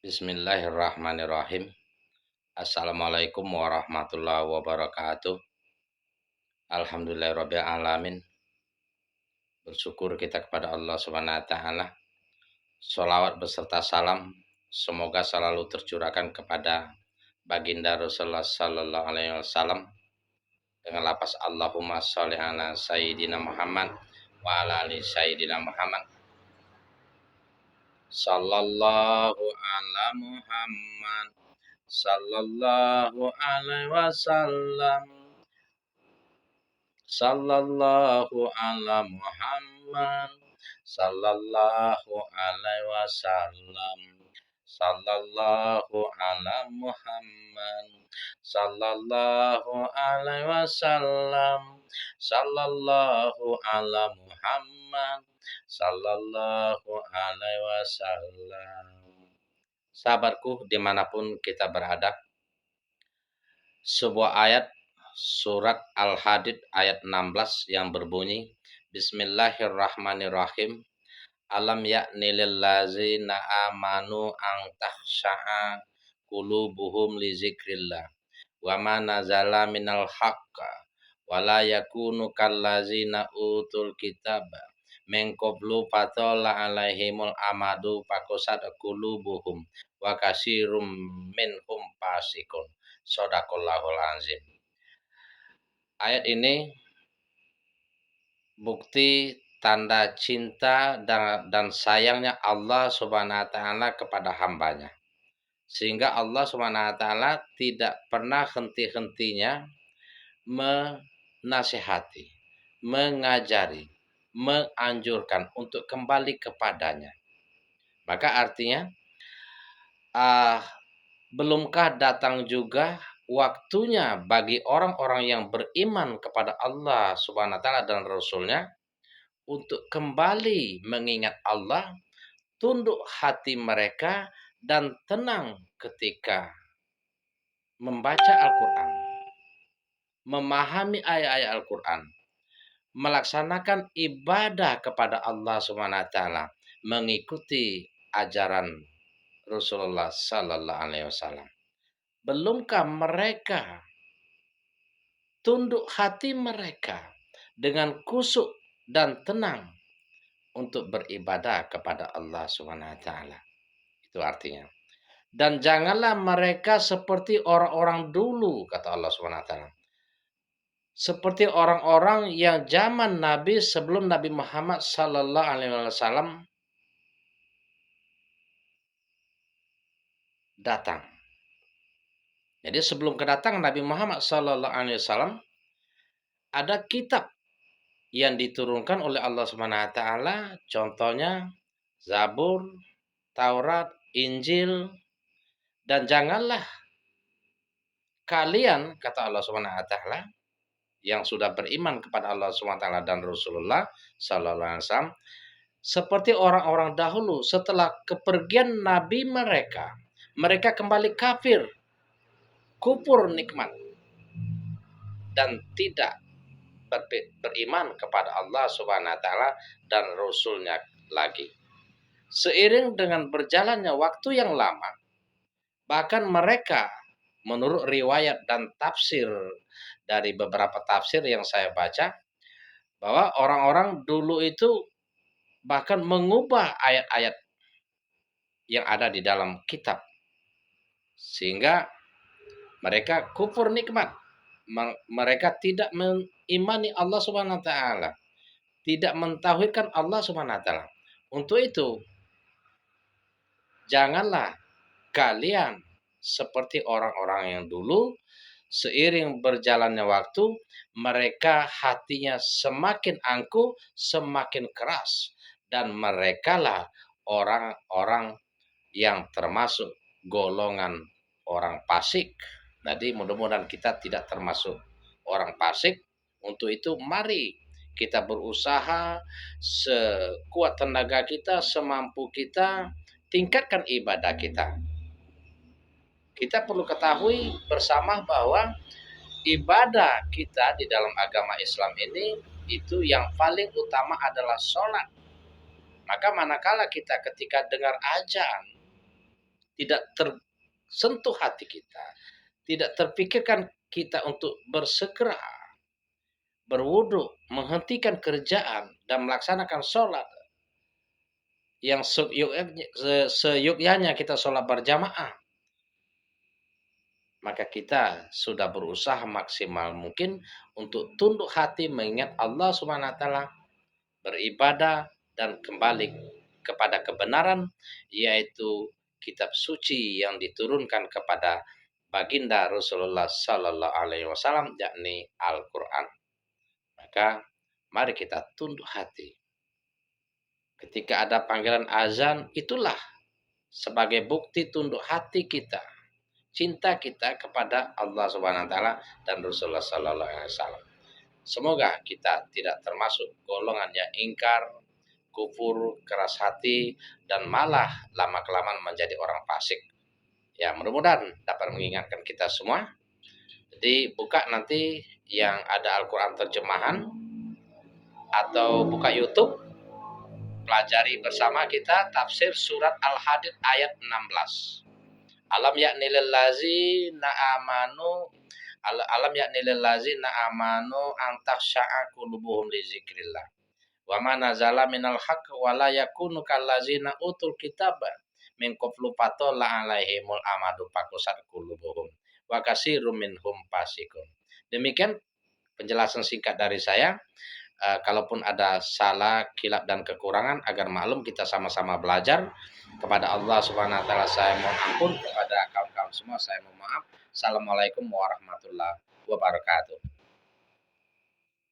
Bismillahirrahmanirrahim. Assalamualaikum warahmatullahi wabarakatuh. Alhamdulillahirabbil alamin. Bersyukur kita kepada Allah Subhanahu wa taala. Sholawat beserta salam semoga selalu tercurahkan kepada baginda Rasulullah sallallahu alaihi wasallam dengan lafaz Allahumma sholli ala sayyidina Muhammad wa ala ali sayyidina Muhammad. Sallallahu ala Muhammad sallallahu alaihi wasallam. Sallallahu ala Muhammad sallallahu alaihi wasallam. Sallallahu ala Muhammad sallallahu alaihi wasallam. Sallallahu ala Muhammad sallallahu alaihi wasallam. Sahabatku dimanapun kita berada, sebuah ayat surat Al-Hadid ayat 16 yang berbunyi Bismillahirrahmanirrahim. Alam ya'ni lil ladzina amanu an takhsha'a qulubuhum li dzikrillah wa ma nazala minal haqqa wa la yakunu kal ladzina utul kitaba min qablu fatala alaihimul amadu faqasat qulubuhum wa katsirum minhum fasiqun. Shadaqallahul azim. Ayat ini bukti tanda cinta dan sayangnya Allah Subhanahu wa taala kepada hambanya. Sehingga Allah Subhanahu wa taala tidak pernah henti-hentinya menasihati, mengajari, menganjurkan untuk kembali kepadanya. Maka artinya belumkah datang juga waktunya bagi orang-orang yang beriman kepada Allah Subhanahu wa taala dan Rasul-Nya untuk kembali mengingat Allah, tunduk hati mereka dan tenang ketika membaca Al-Qur'an, memahami ayat-ayat Al-Qur'an, melaksanakan ibadah kepada Allah Subhanahu wa taala, mengikuti ajaran Rasulullah sallallahu alaihi wasallam. Belumkah mereka tunduk hati mereka dengan khusyuk dan tenang untuk beribadah kepada Allah Subhanahu wa taala. Itu artinya. Dan janganlah mereka seperti orang-orang dulu, kata Allah Subhanahu wa taala. Seperti orang-orang yang zaman Nabi sebelum Nabi Muhammad sallallahu alaihi wasallam datang. Jadi sebelum kedatangan Nabi Muhammad sallallahu alaihi wasallam ada kitab yang diturunkan oleh Allah Subhanahu wa taala, contohnya Zabur, Taurat, Injil, dan janganlah kalian, kata Allah Subhanahu wa taala, yang sudah beriman kepada Allah Subhanahu wa taala dan Rasulullah sallallahu alaihi wasallam, seperti orang-orang dahulu setelah kepergian nabi mereka kembali kafir, kufur nikmat, dan tidak beriman kepada Allah Subhanahu wa taala dan Rasul-Nya lagi. Seiring dengan berjalannya waktu yang lama, bahkan mereka menurut riwayat dan tafsir dari beberapa tafsir yang saya baca, bahwa orang-orang dulu itu bahkan mengubah ayat-ayat yang ada di dalam kitab, sehingga mereka kufur nikmat. Mereka tidak mengimani Allah Subhanahu wa taala, tidak mentauhidkan Allah Subhanahu wa taala. Untuk itu, janganlah kalian seperti orang-orang yang dulu. Seiring berjalannya waktu, mereka hatinya semakin angkuh, semakin keras, dan merekalah orang-orang yang termasuk golongan orang fasik. Jadi mudah-mudahan kita tidak termasuk orang fasik. Untuk itu mari kita berusaha sekuat tenaga kita, semampu kita, tingkatkan ibadah kita. Kita perlu ketahui bersama bahwa ibadah kita di dalam agama Islam ini itu yang paling utama adalah sholat. Maka manakala kita ketika dengar azan tidak tersentuh hati kita, tidak terpikirkan kita untuk bersegera berwudu, menghentikan kerjaan dan melaksanakan sholat yang seyukyanya kita sholat berjamaah, maka kita sudah berusaha maksimal mungkin untuk tunduk hati mengingat Allah Subhanahu wa taala, beribadah dan kembali kepada kebenaran, yaitu kitab suci yang diturunkan kepada baginda Rasulullah sallallahu alaihi wasallam, yakni Al-Qur'an. Maka mari kita tunduk hati. Ketika ada panggilan azan, itulah sebagai bukti tunduk hati kita, cinta kita kepada Allah Subhanahu wa taala dan Rasulullah sallallahu alaihi wasallam. Semoga kita tidak termasuk golongan yang ingkar, kufur, keras hati, dan malah lama-kelamaan menjadi orang fasik. Ya, mudah-mudahan dapat mengingatkan kita semua. Jadi buka nanti yang ada Al-Quran terjemahan atau buka YouTube, pelajari bersama kita tafsir surat Al-Hadid ayat 16. Alam yakni lillazina amanu antakhsha'a qulubuhum li zikrillah. Wa ma nazala minal haqq wa la yakunu kallazina utul kitaba min qablu fatalla alaihimul amadu faqasat qulubuhum wa katsirum minhum fasiqun. Demikian penjelasan singkat dari saya. Kalaupun ada salah, kilap dan kekurangan, agar maklum kita sama-sama belajar. Kepada Allah Subhanahu wa taala saya mohon ampun, kepada kawan-kawan semua saya mohon maaf. Assalamualaikum warahmatullahi wabarakatuh.